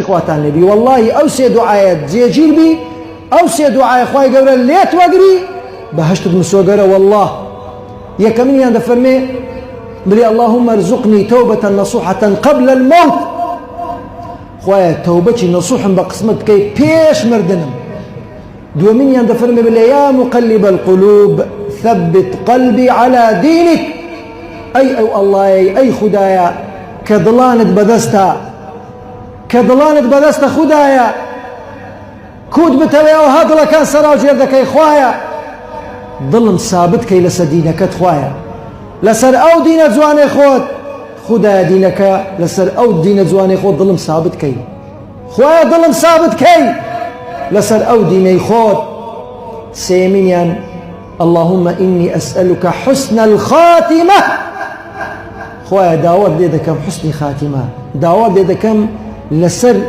خواتان لبي والله أو سي دعايات جيجيل بي أو سي دعاية خواهي قورا ليت وقري بهشت بمسوقرا والله يكمن ياند فرمي بلي اللهم ارزقني توبة نصوحة قبل الموت خواهي توبتي نصوحا بقسمت كي بيش مردنم دو من ياند فرمي بلي يا مقلب القلوب ثبت قلبي على دينك أي الله أي خدايا كضلانت بدستا خدايا كود بتوي او هذا كان سراو جردك يا خوايا ظلم ثابت كي لسدينك خوايا لسر او دين زواني خود خدا دينك لسر او دين زواني خود ظلم ثابت كي خوايا ظلم ثابت كي لسر او ديني خود سيمين اللهم اني اسالك حسن الخاتمه خوايا داود ليدكم حسن خاتمه داود ليدكم لسر